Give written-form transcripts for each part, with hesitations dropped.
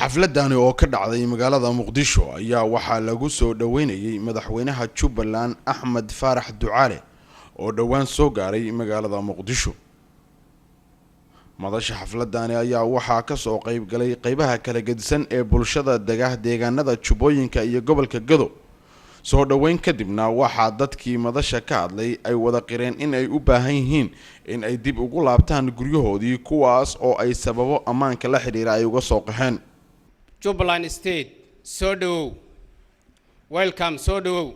xafladani oo ka dhacday magaalada Muqdisho ayaa waxaa lagu soo dhaweynayay madaxweynaha Jubbaland Axmed Faarax Ducaale oo dhawaan soo gaaray magaalada Muqdisho. madasha xafladani ayaa waxaa ka soo qayb galay qaybaha kala gedisan ee bulshada deegaanada Jubbooyinka iyo gobolka Gado. soo dhaweyn kadibna waxaa dadkii madasha ka hadlay ay wada qireen in ay u baahan yihiin in ay dib ugu laabtaan guryahoodii kuwaas oo ay sababo ammaanka la xiriira ay uga soo qaxeen. Jubbaland State, Sodo, welcome Sodo,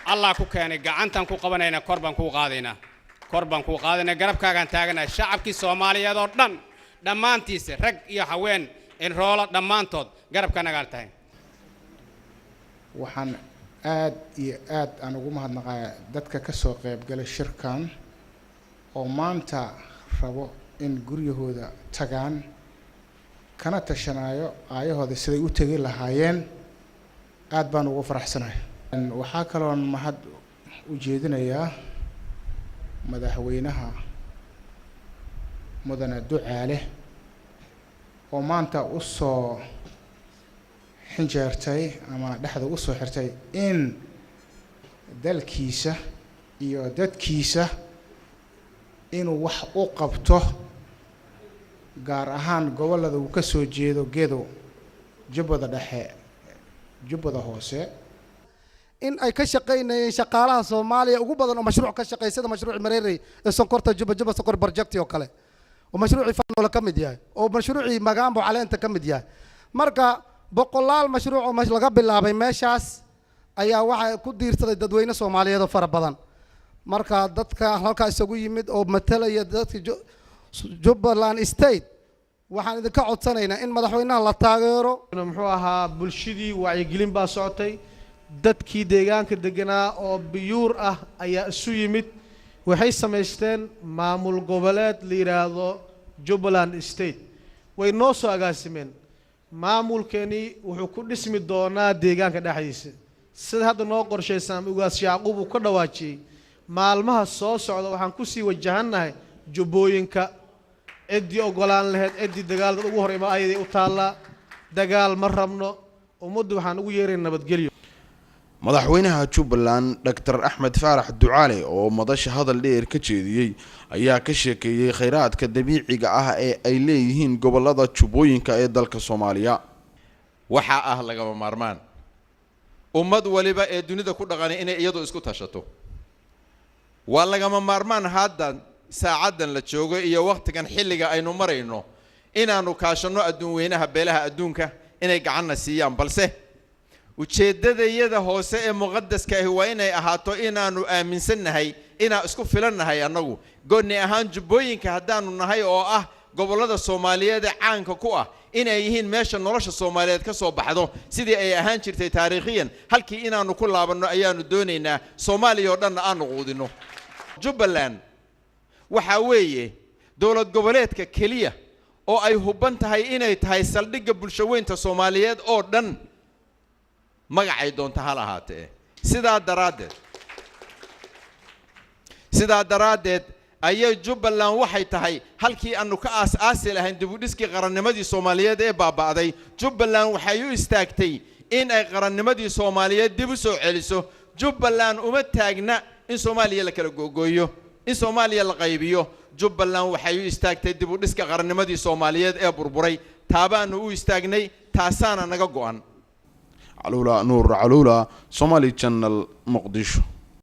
Allah ku keenay gacantan ku qabanayna korban ku qaadayna garabkaagan taagana shacabkii Soomaaliyeed oo dhan dhamaantiisa rag iyo haween in roola dhamaantood garabka naga tahay. waxaan aad iyo aad aan ugu mahadnaqayaa dadka ka soo qayb galay shirkan oo maanta rabo in guryahooda tagaan kana tashanayo aayahooda siday u tagi lahaayeen aad baan ugu faraxsanahay. waxaa kaloo mahad u jeedinayaa madaxweynaha mudane Ducaale oo maanta u soo xinjeertay ama dhaxda u soo xirtay in dalkiisa iyo dadkiisa inuu wax u qabto gaar ahaan gobolada uu ka soo jeedo Gedo, Jubbada Dhexe, Jubbada Hoose in ay ka shaqeynayeen shaqaalaha Soomaaliya ugu badan oo mashruuc ka shaqeysada mashruuc Mareeri ee sonkorta Jubba Sokor project oo kale oo mashruuci Fanola ka mid yahay oo mashruuci Magambo Caleenta ka mid yahay. marka boqolaal mashruuc oo laga bilaabay meeshaas ayaa waxa ku diirsaday dadweyne Soomaaliyeed oo fara badan. marka dadka halka isagu yimid oo matalaya dadka Jubbaland State waxaan idinka codsanaynaa in madaxweynaha la taageero. muxuu ahaa bulshadii wacyigelin baa socotay, dadkii deegaanka deganaa oo biyuur ah ayaa isu yimid, waxay sameysteen maamul goboleed la yiraahdo Jubbaland State. way noo soo agaasimeen maamulkeeni wuxuu ku dhismi doonaa deegaanka dhexdiisa sida hadda noo qorsheysan ugaas Yacquub uu ka dhawaajiyay. maalmaha soo socda waxaan ku sii wajahanahay Jubbooyinka cidii ogolaan lahayd cidii dagaalada ugu horeyma ayay u taala dagaal ma rabno ummaddu waxaan ugu yeeray nabadgelyo. madaxweynaha Jubbaland Dr. Axmed Faarax Ducaale oo madasha hadal dheer ka jeediyay ayaa ka sheekeeyay kheyraadka dabiiciga ah ee ay leeyihiin gobolada Jubbooyinka ee dalka Soomaaliya. waxa ah laga maarmaan ummad waliba ee dunida ku dhaqan inay iyadu isku tashato. waa laga maarmaan hadda saacadan la joogo iyo waqtigan xilliga aynu marayno inaanu kaashano adduun weynaha beelaha adduunka inay gacanna siiyaan, balse ujeedadayada hoose ee muqaddaska ah waa inay ahaato inaanu aaminsanahay inaan isku filannahay annagu gooni ahaan Jubbooyinka haddaanu nahay oo ah gobolada Soomaaliyeed ee caanka ku ah inay yihiin meesha nolosha Soomaaliyeed ka soo baxdo sidii ay ahaan jirtay taariikhiyan halkii inaanu ku laabanno ayaanu doonaynaa Soomaaliya oo dhan aanu quudino. Jubbaland waxa weeye dawlad goboleedka kaliya oo ay huban tahay inay tahay saldhigga bulshaweynta Soomaaliyeed oo dhan magacay doonta hal ahaatee. sidaa daraadeed ayay Jubbaland waxay tahay halkii aanu ka aas-aasi lahayn dib u dhiskii qarannimadii Soomaaliyeed ee baaba'day. Jubbaland waxay u istaagtay in ay qarannimadii Soomaaliyeed dib u soo celiso. Jubbaland uma taagna in Soomaaliya la kala googooyo, in Soomaaliya la qaybiyo. Jubbaland waxay u istaagtay dib u dhiska qarannimadii Soomaaliyeed ee burburay. taabaanu u istaagnay, taasaana naga go'an. علولا نور علولا Somali Channel Muqdisho.